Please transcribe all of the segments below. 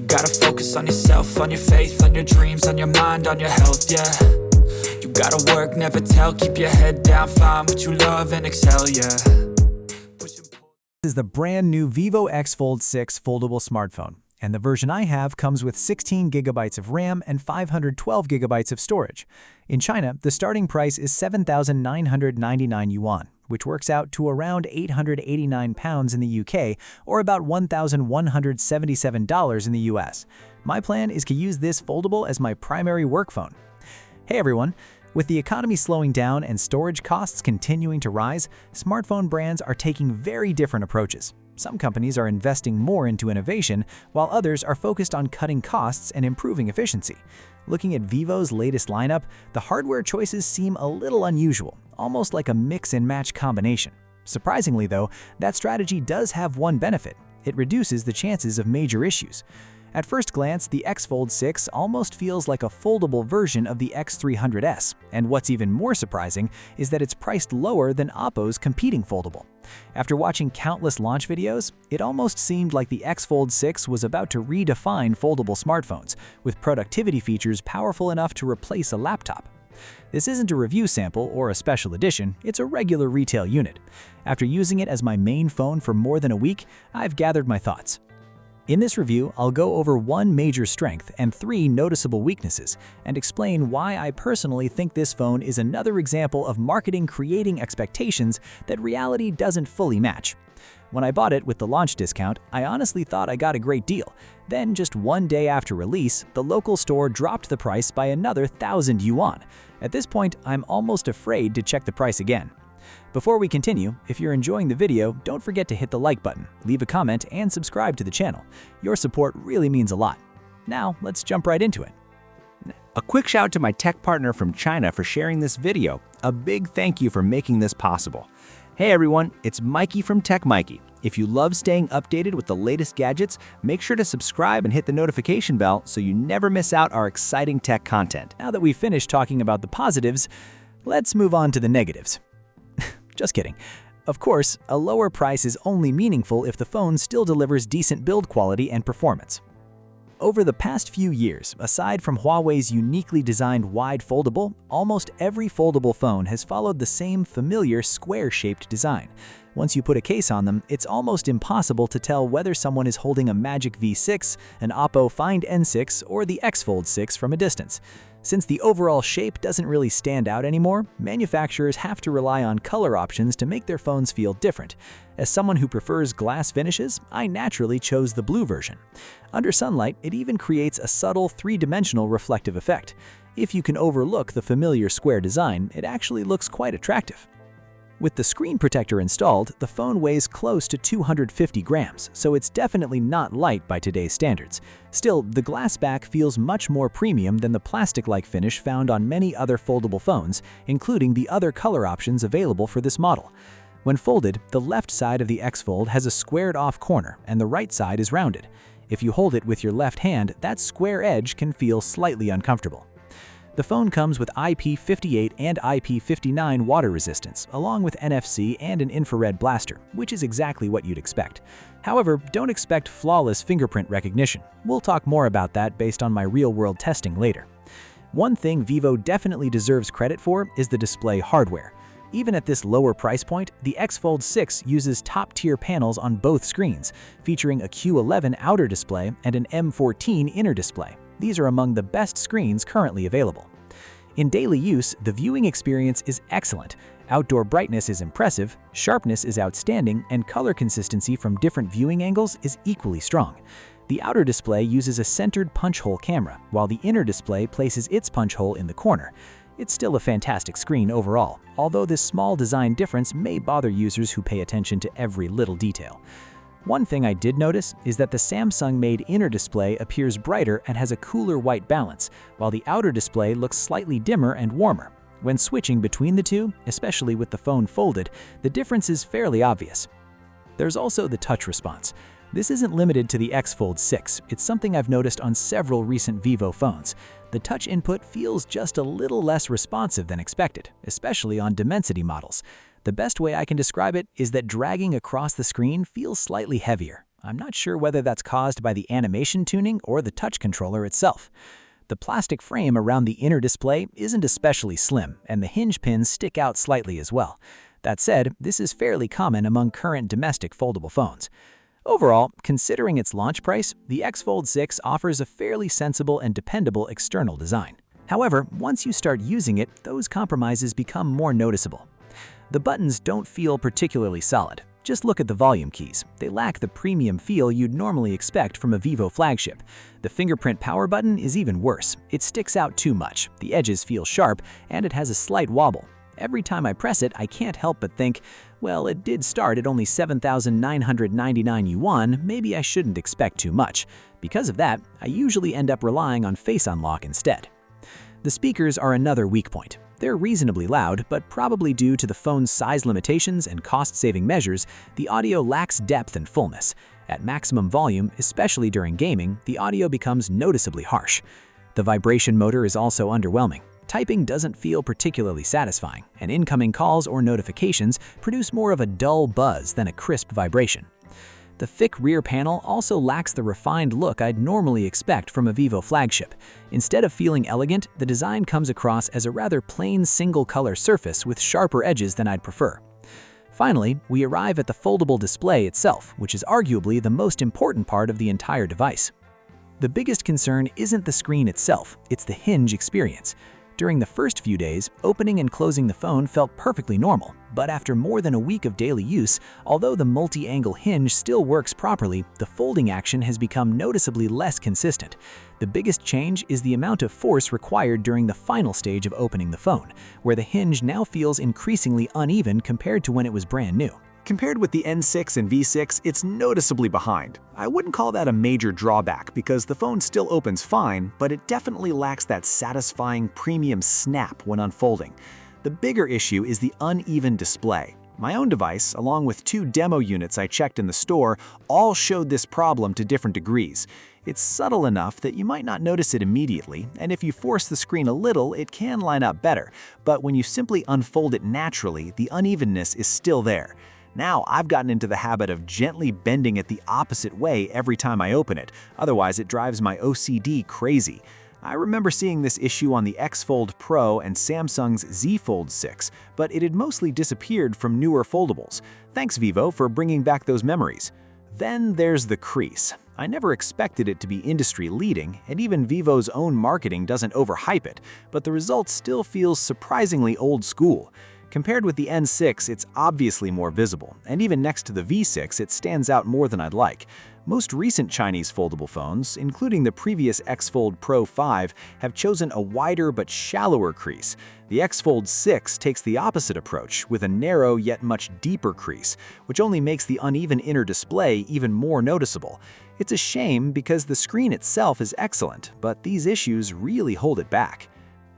gotta focus on yourself, on your faith, on your dreams, on your mind, on your health, yeah. You gotta work, never tell, keep your head down, find what you love and excel, yeah. This is the brand new Vivo X Fold 6 foldable smartphone, and the version I have comes with 16 gigabytes of RAM and 512 gigabytes of storage. In China, the starting price is 7,999 yuan, which works out to around 889 pounds in the UK, or about $1,177 in the US. My plan is to use this foldable as my primary work phone. Hey everyone! With the economy slowing down and storage costs continuing to rise, smartphone brands are taking very different approaches. Some companies are investing more into innovation, while others are focused on cutting costs and improving efficiency. Looking at Vivo's latest lineup, the hardware choices seem a little unusual, almost like a mix-and-match combination. Surprisingly though, that strategy does have one benefit. It reduces the chances of major issues. At first glance, the X Fold 6 almost feels like a foldable version of the X300s, and what's even more surprising is that it's priced lower than Oppo's competing foldable. After watching countless launch videos, it almost seemed like the X Fold 6 was about to redefine foldable smartphones, with productivity features powerful enough to replace a laptop. This isn't a review sample or a special edition, it's a regular retail unit. After using it as my main phone for more than a week, I've gathered my thoughts. In this review, I'll go over one major strength and three noticeable weaknesses, and explain why I personally think this phone is another example of marketing creating expectations that reality doesn't fully match. When I bought it with the launch discount, I honestly thought I got a great deal. Then, just one day after release, the local store dropped the price by another 1,000 yuan. At this point, I'm almost afraid to check the price again. Before we continue, if you're enjoying the video, don't forget to hit the like button, leave a comment, and subscribe to the channel. Your support really means a lot. Now, let's jump right into it. A quick shout out to my tech partner from China for sharing this video. A big thank you for making this possible. Hey everyone, it's Maiky from techmaiky. If you love staying updated with the latest gadgets, make sure to subscribe and hit the notification bell so you never miss out our exciting tech content. Now that we've finished talking about the positives, let's move on to the negatives. Just kidding. Of course, a lower price is only meaningful if the phone still delivers decent build quality and performance. Over the past few years, aside from Huawei's uniquely designed wide foldable, almost every foldable phone has followed the same familiar square-shaped design. Once you put a case on them, it's almost impossible to tell whether someone is holding a Magic V6, an Oppo Find N6, or the X Fold 6 from a distance. Since the overall shape doesn't really stand out anymore, manufacturers have to rely on color options to make their phones feel different. As someone who prefers glass finishes, I naturally chose the blue version. Under sunlight, it even creates a subtle three-dimensional reflective effect. If you can overlook the familiar square design, it actually looks quite attractive. With the screen protector installed, the phone weighs close to 250 grams, so it's definitely not light by today's standards. Still, the glass back feels much more premium than the plastic-like finish found on many other foldable phones, including the other color options available for this model. When folded, the left side of the X Fold has a squared-off corner, and the right side is rounded. If you hold it with your left hand, that square edge can feel slightly uncomfortable. The phone comes with IP58 and IP59 water resistance, along with NFC and an infrared blaster, which is exactly what you'd expect. However, don't expect flawless fingerprint recognition. We'll talk more about that based on my real-world testing later. One thing Vivo definitely deserves credit for is the display hardware. Even at this lower price point, the X Fold 6 uses top-tier panels on both screens, featuring a Q11 outer display and an M14 inner display. These are among the best screens currently available. In daily use, the viewing experience is excellent. Outdoor brightness is impressive, sharpness is outstanding, and color consistency from different viewing angles is equally strong. The outer display uses a centered punch hole camera, while the inner display places its punch hole in the corner. It's still a fantastic screen overall, although this small design difference may bother users who pay attention to every little detail. One thing I did notice is that the Samsung-made inner display appears brighter and has a cooler white balance, while the outer display looks slightly dimmer and warmer. When switching between the two, especially with the phone folded, the difference is fairly obvious. There's also the touch response. This isn't limited to the X Fold 6, it's something I've noticed on several recent Vivo phones. The touch input feels just a little less responsive than expected, especially on Dimensity models. The best way I can describe it is that dragging across the screen feels slightly heavier. I'm not sure whether that's caused by the animation tuning or the touch controller itself. The plastic frame around the inner display isn't especially slim, and the hinge pins stick out slightly as well. That said, this is fairly common among current domestic foldable phones. Overall, considering its launch price, the X Fold 6 offers a fairly sensible and dependable external design. However, once you start using it, those compromises become more noticeable. The buttons don't feel particularly solid. Just look at the volume keys. They lack the premium feel you'd normally expect from a Vivo flagship. The fingerprint power button is even worse. It sticks out too much, the edges feel sharp, and it has a slight wobble. Every time I press it, I can't help but think, well, it did start at only 7,999 yuan, maybe I shouldn't expect too much. Because of that, I usually end up relying on Face Unlock instead. The speakers are another weak point. They're reasonably loud, but probably due to the phone's size limitations and cost-saving measures, the audio lacks depth and fullness. At maximum volume, especially during gaming, the audio becomes noticeably harsh. The vibration motor is also underwhelming. Typing doesn't feel particularly satisfying, and incoming calls or notifications produce more of a dull buzz than a crisp vibration. The thick rear panel also lacks the refined look I'd normally expect from a Vivo flagship. Instead of feeling elegant, the design comes across as a rather plain single-color surface with sharper edges than I'd prefer. Finally, we arrive at the foldable display itself, which is arguably the most important part of the entire device. The biggest concern isn't the screen itself, it's the hinge experience. During the first few days, opening and closing the phone felt perfectly normal, but after more than a week of daily use, although the multi-angle hinge still works properly, the folding action has become noticeably less consistent. The biggest change is the amount of force required during the final stage of opening the phone, where the hinge now feels increasingly uneven compared to when it was brand new. Compared with the N6 and V6, it's noticeably behind. I wouldn't call that a major drawback because the phone still opens fine, but it definitely lacks that satisfying premium snap when unfolding. The bigger issue is the uneven display. My own device, along with 2 demo units I checked in the store, all showed this problem to different degrees. It's subtle enough that you might not notice it immediately, and if you force the screen a little, it can line up better. But when you simply unfold it naturally, the unevenness is still there. Now I've gotten into the habit of gently bending it the opposite way every time I open it, otherwise it drives my OCD crazy. I remember seeing this issue on the X Fold Pro and Samsung's Z Fold 6, but it had mostly disappeared from newer foldables. Thanks Vivo for bringing back those memories. Then there's the crease. I never expected it to be industry-leading, and even Vivo's own marketing doesn't overhype it, but the result still feels surprisingly old school. Compared with the N6, it's obviously more visible, and even next to the V6, it stands out more than I'd like. Most recent Chinese foldable phones, including the previous X Fold Pro 5, have chosen a wider but shallower crease. The X Fold 6 takes the opposite approach, with a narrow yet much deeper crease, which only makes the uneven inner display even more noticeable. It's a shame because the screen itself is excellent, but these issues really hold it back.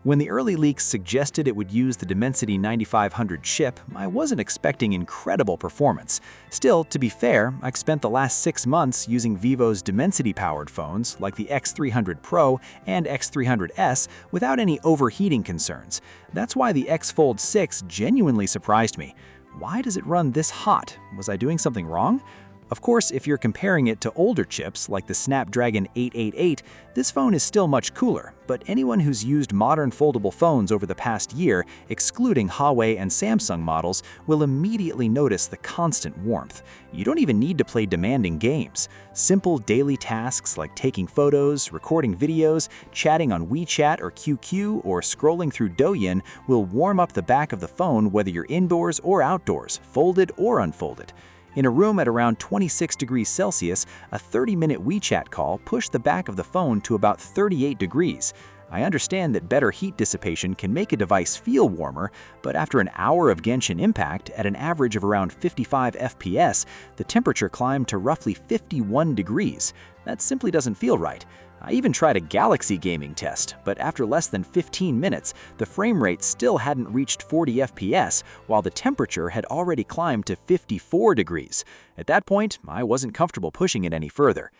When the early leaks suggested it would use the Dimensity 9500 chip, I wasn't expecting incredible performance. Still, to be fair, I've spent the last 6 months using Vivo's Dimensity-powered phones like the X300 Pro and X300S without any overheating concerns. That's why the X Fold 6 genuinely surprised me. Why does it run this hot? Was I doing something wrong? Of course, if you're comparing it to older chips like the Snapdragon 888, this phone is still much cooler, but anyone who's used modern foldable phones over the past year, excluding Huawei and Samsung models, will immediately notice the constant warmth. You don't even need to play demanding games. Simple daily tasks like taking photos, recording videos, chatting on WeChat or QQ, or scrolling through Douyin will warm up the back of the phone whether you're indoors or outdoors, folded or unfolded. In a room at around 26 degrees Celsius, a 30-minute WeChat call pushed the back of the phone to about 38 degrees. I understand that better heat dissipation can make a device feel warmer, but after an hour of Genshin Impact at an average of around 55 FPS, the temperature climbed to roughly 51 degrees. That simply doesn't feel right. I even tried a Galaxy gaming test, but after less than 15 minutes, the frame rate still hadn't reached 40 FPS, while the temperature had already climbed to 54 degrees. At that point, I wasn't comfortable pushing it any further.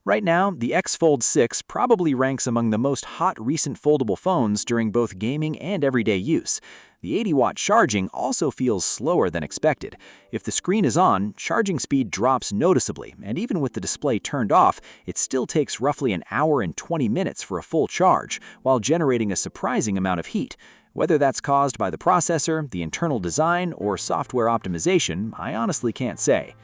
Right now, the X Fold 6 probably ranks among the most hot recent foldable phones during both gaming and everyday use. The 80-watt charging also feels slower than expected. If the screen is on, charging speed drops noticeably, and even with the display turned off, it still takes roughly an hour and 20 minutes for a full charge, while generating a surprising amount of heat. Whether that's caused by the processor, the internal design, or software optimization, I honestly can't say.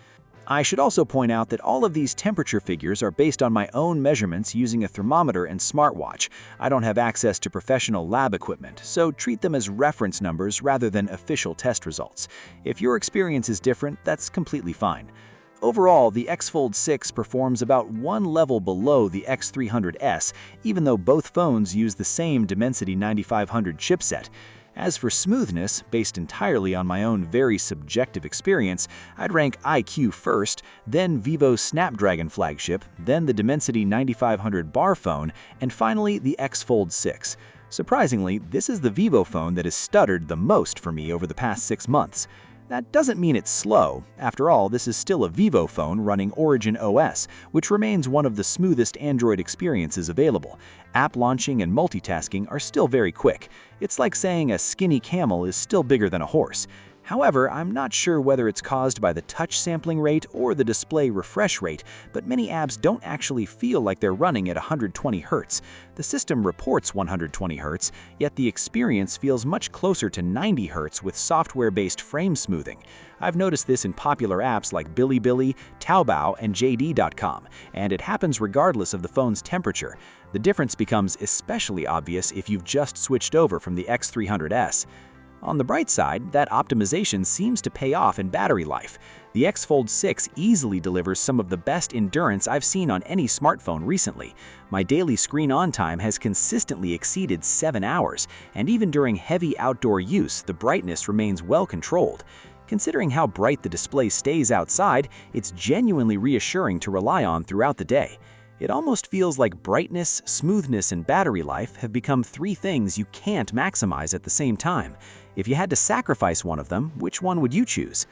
I should also point out that all of these temperature figures are based on my own measurements using a thermometer and smartwatch. I don't have access to professional lab equipment, so treat them as reference numbers rather than official test results. If your experience is different, that's completely fine. Overall, the X Fold 6 performs about one level below the X300S, even though both phones use the same Dimensity 9500 chipset. As for smoothness, based entirely on my own very subjective experience, I'd rank iQOO first, then Vivo's Snapdragon flagship, then the Dimensity 9500 bar phone, and finally the X Fold 6. Surprisingly, this is the Vivo phone that has stuttered the most for me over the past 6 months. That doesn't mean it's slow. After all, this is still a Vivo phone running Origin OS, which remains one of the smoothest Android experiences available. App launching and multitasking are still very quick. It's like saying a skinny camel is still bigger than a horse. However, I'm not sure whether it's caused by the touch sampling rate or the display refresh rate, but many apps don't actually feel like they're running at 120 Hz. The system reports 120 Hz, yet the experience feels much closer to 90 Hz with software-based frame smoothing. I've noticed this in popular apps like Bilibili, Taobao, and JD.com, and it happens regardless of the phone's temperature. The difference becomes especially obvious if you've just switched over from the X300S. On the bright side, that optimization seems to pay off in battery life. The X Fold 6 easily delivers some of the best endurance I've seen on any smartphone recently. My daily screen-on time has consistently exceeded 7 hours, and even during heavy outdoor use, the brightness remains well controlled. Considering how bright the display stays outside, it's genuinely reassuring to rely on throughout the day. It almost feels like brightness, smoothness, and battery life have become 3 things you can't maximize at the same time. If you had to sacrifice one of them, which one would you choose?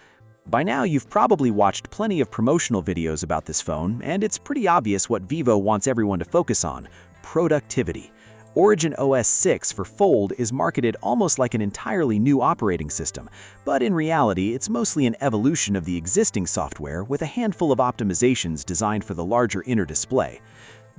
By now, you've probably watched plenty of promotional videos about this phone, and it's pretty obvious what Vivo wants everyone to focus on: productivity. Origin OS 6 for Fold is marketed almost like an entirely new operating system, but in reality, it's mostly an evolution of the existing software with a handful of optimizations designed for the larger inner display.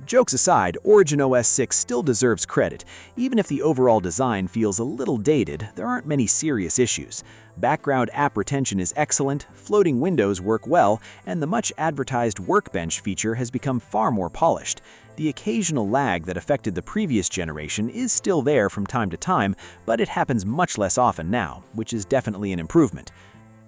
Jokes aside, Origin OS 6 still deserves credit. Even if the overall design feels a little dated, there aren't many serious issues. Background app retention is excellent, floating windows work well, and the much advertised Workbench feature has become far more polished. The occasional lag that affected the previous generation is still there from time to time, but it happens much less often now, which is definitely an improvement.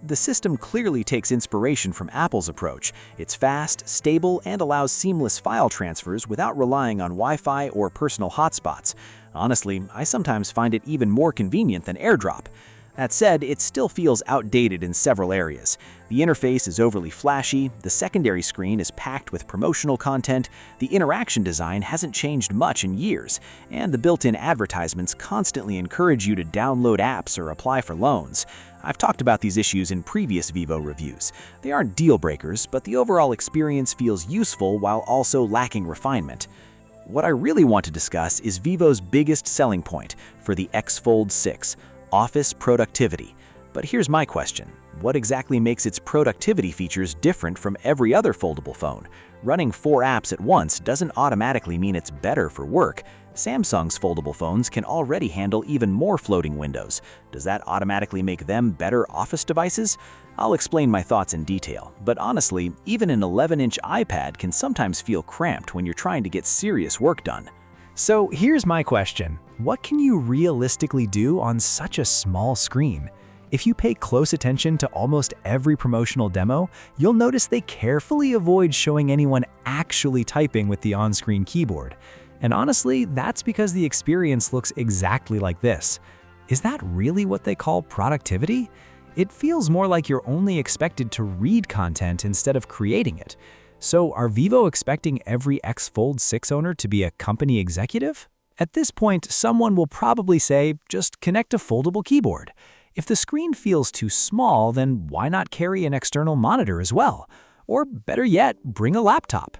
The system clearly takes inspiration from Apple's approach. It's fast, stable, and allows seamless file transfers without relying on Wi-Fi or personal hotspots. Honestly, I sometimes find it even more convenient than AirDrop. That said, it still feels outdated in several areas. The interface is overly flashy, the secondary screen is packed with promotional content, the interaction design hasn't changed much in years, and the built-in advertisements constantly encourage you to download apps or apply for loans. I've talked about these issues in previous Vivo reviews. They aren't deal breakers, but the overall experience feels useful while also lacking refinement. What I really want to discuss is Vivo's biggest selling point for the X Fold 6. Office productivity. But here's my question. What exactly makes its productivity features different from every other foldable phone? Running 4 apps at once doesn't automatically mean it's better for work. Samsung's foldable phones can already handle even more floating windows. Does that automatically make them better office devices? I'll explain my thoughts in detail, but honestly, even an 11-inch iPad can sometimes feel cramped when you're trying to get serious work done. So here's my question. What can you realistically do on such a small screen? If you pay close attention to almost every promotional demo, you'll notice they carefully avoid showing anyone actually typing with the on-screen keyboard. And honestly, that's because the experience looks exactly like this. Is that really what they call productivity? It feels more like you're only expected to read content instead of creating it. So are Vivo expecting every X Fold 6 owner to be a company executive? At this point, someone will probably say, just connect a foldable keyboard. If the screen feels too small, then why not carry an external monitor as well? Or better yet, bring a laptop.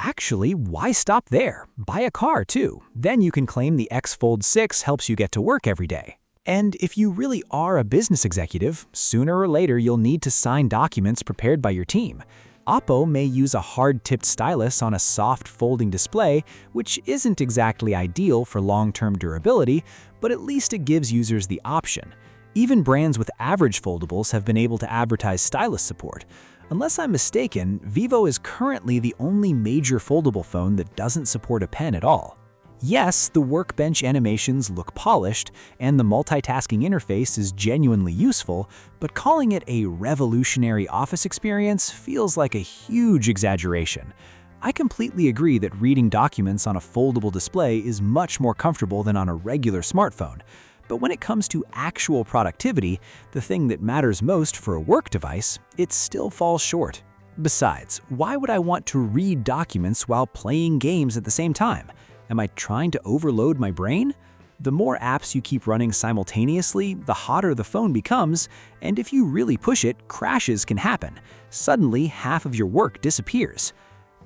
Actually, why stop there? Buy a car too. Then you can claim the X Fold 6 helps you get to work every day. And if you really are a business executive, sooner or later you'll need to sign documents prepared by your team. Oppo may use a hard-tipped stylus on a soft folding display, which isn't exactly ideal for long-term durability, but at least it gives users the option. Even brands with average foldables have been able to advertise stylus support. Unless I'm mistaken, Vivo is currently the only major foldable phone that doesn't support a pen at all. Yes, the workbench animations look polished, and the multitasking interface is genuinely useful, but calling it a revolutionary office experience feels like a huge exaggeration. I completely agree that reading documents on a foldable display is much more comfortable than on a regular smartphone. But when it comes to actual productivity, the thing that matters most for a work device, it still falls short. Besides, why would I want to read documents while playing games at the same time? Am I trying to overload my brain? The more apps you keep running simultaneously, the hotter the phone becomes, and if you really push it, crashes can happen. Suddenly, half of your work disappears.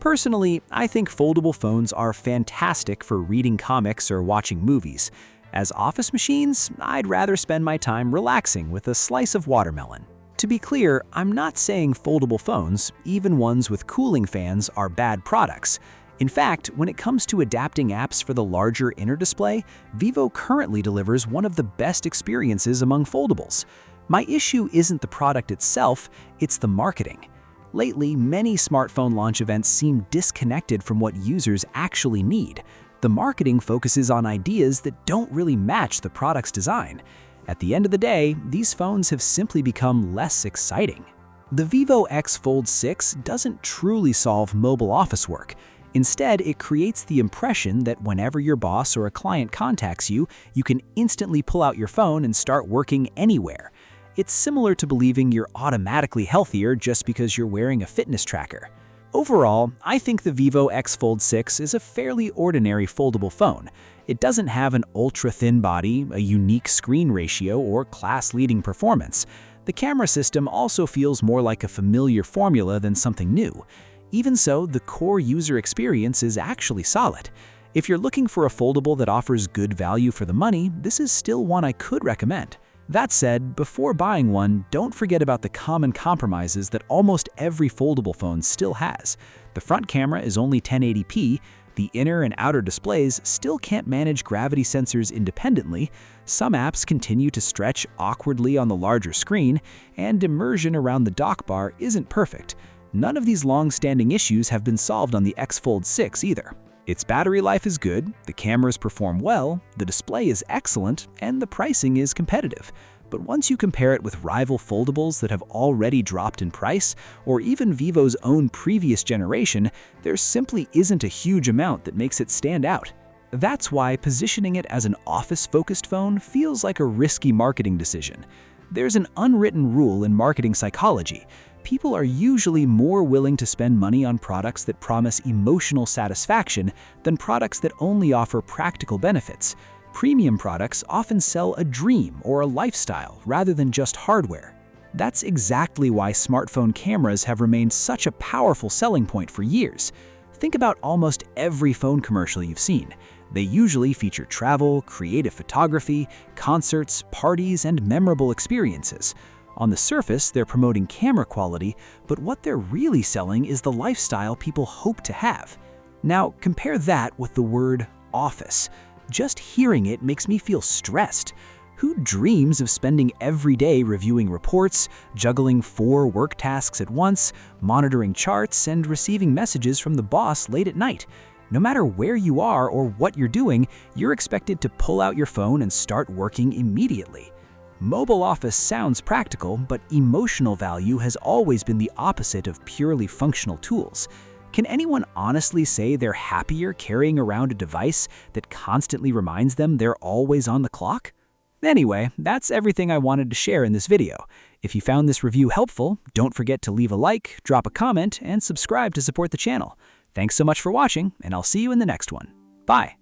Personally, I think foldable phones are fantastic for reading comics or watching movies. As office machines, I'd rather spend my time relaxing with a slice of watermelon. To be clear, I'm not saying foldable phones, even ones with cooling fans, are bad products. In fact, when it comes to adapting apps for the larger inner display, Vivo currently delivers one of the best experiences among foldables. My issue isn't the product itself, it's the marketing. Lately, many smartphone launch events seem disconnected from what users actually need. The marketing focuses on ideas that don't really match the product's design. At the end of the day, these phones have simply become less exciting. The Vivo X Fold 6 doesn't truly solve mobile office work. Instead, it creates the impression that whenever your boss or a client contacts you, you can instantly pull out your phone and start working anywhere. It's similar to believing you're automatically healthier just because you're wearing a fitness tracker. Overall, I think the Vivo X Fold 6 is a fairly ordinary foldable phone. It doesn't have an ultra-thin body, a unique screen ratio, or class-leading performance. The camera system also feels more like a familiar formula than something new. Even so, the core user experience is actually solid. If you're looking for a foldable that offers good value for the money, this is still one I could recommend. That said, before buying one, don't forget about the common compromises that almost every foldable phone still has. The front camera is only 1080p, the inner and outer displays still can't manage gravity sensors independently, some apps continue to stretch awkwardly on the larger screen, and immersion around the dock bar isn't perfect. None of these long-standing issues have been solved on the X Fold 6 either. Its battery life is good, the cameras perform well, the display is excellent, and the pricing is competitive. But once you compare it with rival foldables that have already dropped in price, or even Vivo's own previous generation, there simply isn't a huge amount that makes it stand out. That's why positioning it as an office-focused phone feels like a risky marketing decision. There's an unwritten rule in marketing psychology. People are usually more willing to spend money on products that promise emotional satisfaction than products that only offer practical benefits. Premium products often sell a dream or a lifestyle rather than just hardware. That's exactly why smartphone cameras have remained such a powerful selling point for years. Think about almost every phone commercial you've seen. They usually feature travel, creative photography, concerts, parties, and memorable experiences. On the surface, they're promoting camera quality, but what they're really selling is the lifestyle people hope to have. Now, compare that with the word office. Just hearing it makes me feel stressed. Who dreams of spending every day reviewing reports, juggling 4 work tasks at once, monitoring charts, and receiving messages from the boss late at night? No matter where you are or what you're doing, you're expected to pull out your phone and start working immediately. Mobile office sounds practical, but emotional value has always been the opposite of purely functional tools. Can anyone honestly say they're happier carrying around a device that constantly reminds them they're always on the clock? Anyway, that's everything I wanted to share in this video. If you found this review helpful, don't forget to leave a like, drop a comment, and subscribe to support the channel. Thanks so much for watching, and I'll see you in the next one. Bye!